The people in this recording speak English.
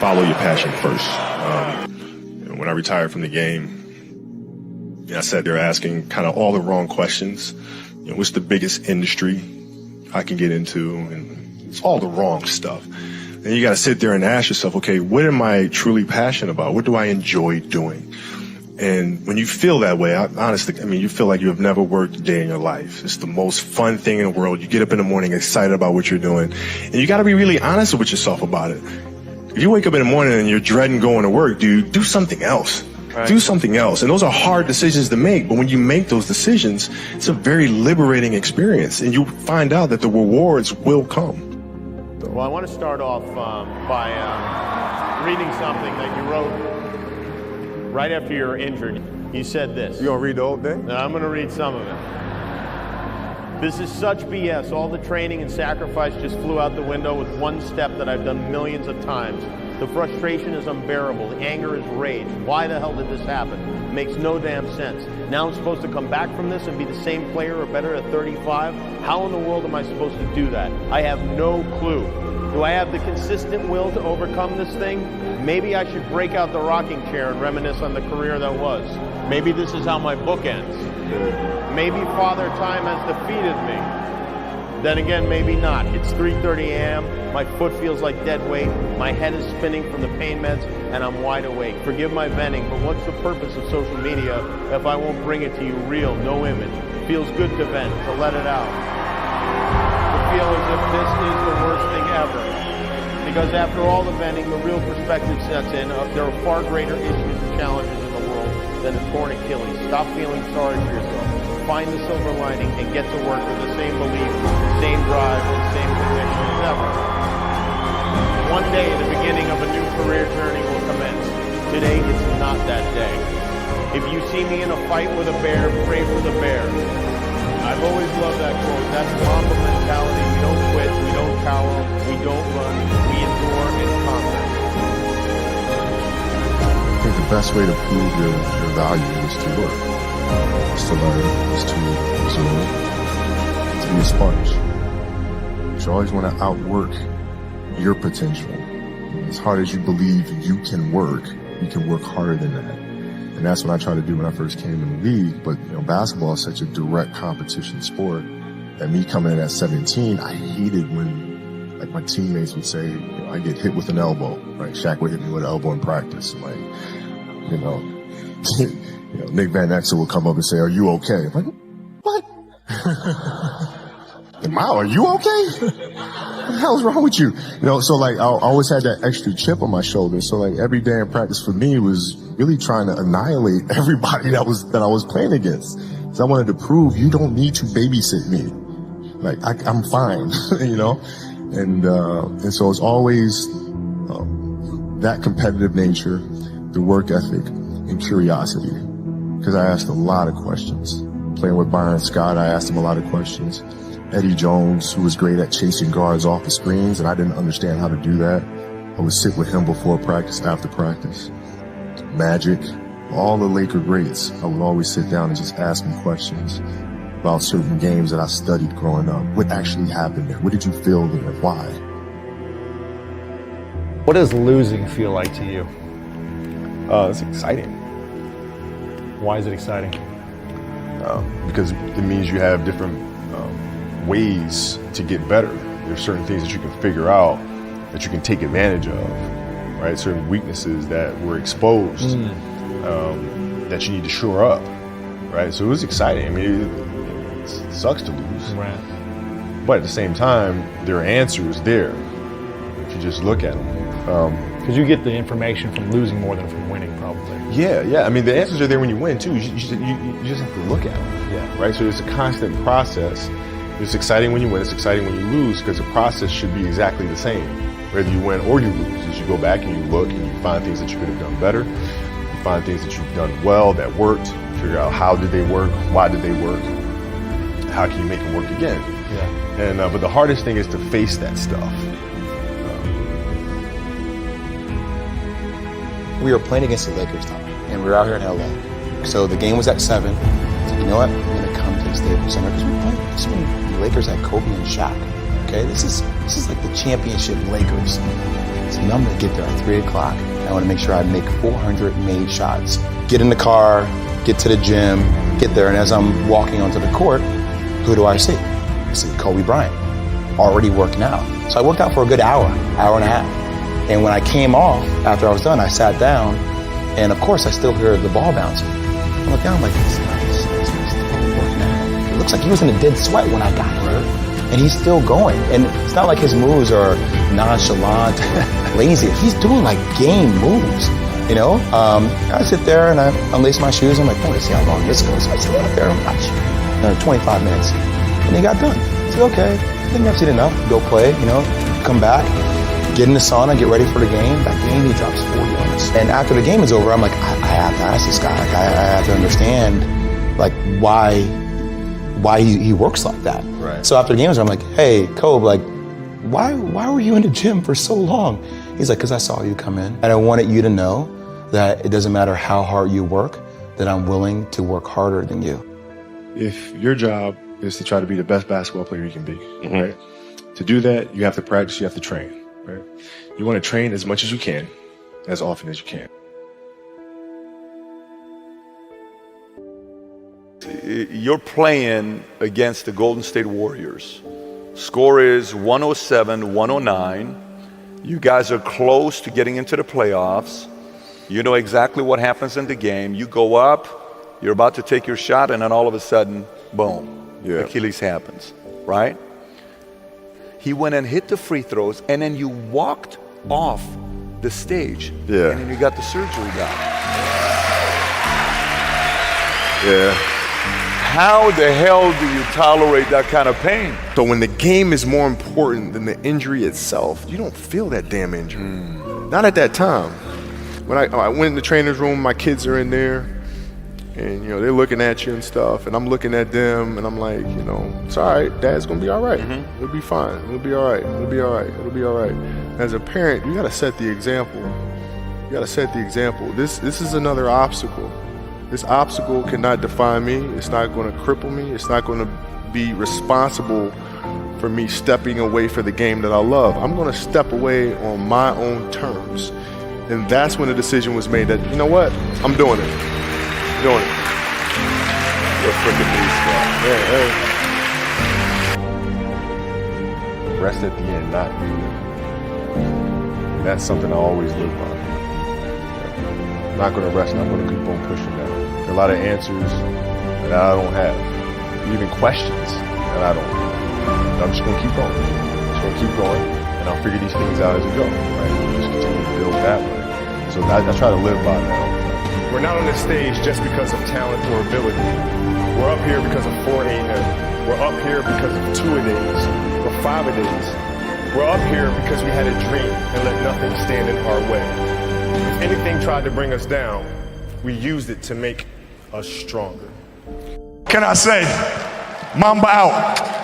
follow your passion first. When I retired from the game, I sat there asking kind of all the wrong questions. What's the biggest industry I can get into? And it's all the wrong stuff. And you got to sit there and ask yourself, okay, what am I truly passionate about? What do I enjoy doing? And when you feel that way, honestly, you feel like you have never worked a day in your life. It's the most fun thing in the world. You get up in the morning excited about what you're doing. And you got to be really honest with yourself about it. If you wake up in the morning and you're dreading going to work, dude, do something else. Right. Do something else. And those are hard decisions to make. But when you make those decisions, it's a very liberating experience. And you find out that the rewards will come. Well, I want to start off by reading something that you wrote right after you were injured. You said this. You gonna read the whole thing? No, I'm gonna read some of it. This is such BS. All the training and sacrifice just flew out the window with one step that I've done millions of times. The frustration is unbearable. The anger is rage. Why the hell did this happen? It makes no damn sense. Now I'm supposed to come back from this and be the same player or better at 35? How in the world am I supposed to do that? I have no clue. Do I have the consistent will to overcome this thing? Maybe I should break out the rocking chair and reminisce on the career that was. Maybe this is how my book ends. Maybe Father Time has defeated me. Then again, maybe not. It's 3:30 a.m. My foot feels like dead weight. My head is spinning from the pain meds, and I'm wide awake. Forgive my venting, but what's the purpose of social media if I won't bring it to you real, no image? Feels good to vent, to let it out. To feel as if this is the worst thing ever. Because after all the venting, the real perspective sets in. There are far greater issues and challenges in the world than a torn Achilles. Stop feeling sorry for yourself. Find the silver lining and get to work with the same belief, same drive, and same conviction as ever. One day, the beginning of a new career journey will commence. Today, it's not that day. If you see me in a fight with a bear, pray for the bear. I've always loved that quote. That's Mamba Mentality. We don't quit, we don't cower, we don't run, we endure and conquer. I think the best way to prove your value is to work. Is to learn, is to absorb, to be a sponge. You always want to outwork your potential. As hard as you believe you can work harder than that. And that's what I tried to do when I first came in the league. But basketball is such a direct competition sport that me coming in at 17, I hated when my teammates would say, I get hit with an elbow, right? Shaq would hit me with an elbow in practice. Nick Van Exel would come up and say, are you okay? I'm like, what? Mao, are you okay? What the hell's wrong with you? So I always had that extra chip on my shoulder. So every day in practice for me was really trying to annihilate everybody that I was playing against. So I wanted to prove you don't need to babysit me. I'm fine, And so it's always that competitive nature, the work ethic, and curiosity. Because I asked a lot of questions. Playing with Bryant Scott, I asked him a lot of questions. Eddie Jones, who was great at chasing guards off the screens, and I didn't understand how to do that. I would sit with him before practice, after practice. Magic, all the Laker greats, I would always sit down and just ask them questions about certain games that I studied growing up. What actually happened there? What did you feel there? Why? What does losing feel like to you? It's exciting. Why is it exciting? Because it means you have different ways to get better. There's certain things that you can figure out that you can take advantage of, right? Certain weaknesses that were exposed that you need to shore up, right? So it was exciting. It sucks to lose, right? But at the same time, there are answers there if you just look at them. Because you get the information from losing more than from winning, probably. Yeah. The answers are there when you win too. You just have to look at them. Yeah. Right. So it's a constant process. It's exciting when you win. It's exciting when you lose because the process should be exactly the same, whether you win or you lose. As you go back and you look and you find things that you could have done better, you find things that you've done well that worked. Figure out how did they work, why did they work, how can you make them work again. Yeah. And but the hardest thing is to face that stuff. We were playing against the Lakers, Tom, and we were out here in LA. So the game was at 7. So you know what? I'm gonna come to the Staples Center because we're playing. This when the Lakers had Kobe and Shaq. Okay, this is like the championship Lakers. So I'm gonna get there at 3 o'clock. I wanna make sure I make 400 made shots. Get in the car, get to the gym, get there, and as I'm walking onto the court, who do I see? I see Kobe Bryant, already working out. So I worked out for a good hour and a half. And when I came off, after I was done, I sat down, and of course I still hear the ball bouncing. I look down, I'm like, this guy's still working out. It looks like he was in a dead sweat when I got here, and he's still going. And it's not like his moves are nonchalant, lazy. He's doing like game moves, you know? I sit there and I unlace my shoes. I'm like, oh, let's see how long this goes. So I sit out there and watch 25 minutes. And he got done. I said, okay, I think I've seen enough. Go play, you know, come back, get in the sauna, get ready for the game. That game, he drops 40 on us. And after the game is over, I'm like, I have to ask this guy. Like, I have to understand, like, why he works like that. Right. So after the game was over, I'm like, hey, Kobe, like, why were you in the gym for so long? He's like, because I saw you come in. And I wanted you to know that it doesn't matter how hard you work, that I'm willing to work harder than you. If your job is to try to be the best basketball player you can be, right? To do that, you have to practice, you have to train, right? You want to train as much as you can, as often as you can. You're playing against the Golden State Warriors. Score is 107-109. You guys are close to getting into the playoffs. You know exactly what happens in the game. You go up, you're about to take your shot, and then all of a sudden, boom, Achilles happens, right? He went and hit the free throws, and then you walked off the stage. Yeah. And then you got the surgery done. Yeah. How the hell do you tolerate that kind of pain? So when the game is more important than the injury itself, you don't feel that damn injury. Not at that time. When I went in the trainer's room, my kids are in there, and, you know, they're looking at you and stuff, and I'm looking at them, and I'm like, you know, it's all right. Dad's going to be all right. It'll be fine. It'll be all right. It'll be all right. It'll be all right. As a parent, you got to set the example. You got to set the example. This is another obstacle. This obstacle cannot define me. It's not going to cripple me. It's not going to be responsible for me stepping away for the game that I love. I'm going to step away on my own terms. And that's when the decision was made that, you know what, I'm doing it. Doing it. You're a freaking beast, man. Yeah, rest at the end, not do it. That's something I always live by. I'm not going to rest. I'm going to keep on pushing now. There are a lot of answers that I don't have, even questions that I don't have. And I'm just going to keep going. I'm just going to keep going, and I'll figure these things out as we go. Right? We'll just continue to build that way. So I try to live by that. We're not on this stage just because of talent or ability. We're up here because of 4 a.m. We're up here because of 2-a-days or 5-a-days. We're up here because we had a dream and let nothing stand in our way. If anything tried to bring us down, we used it to make us stronger. Can I say, Mamba out.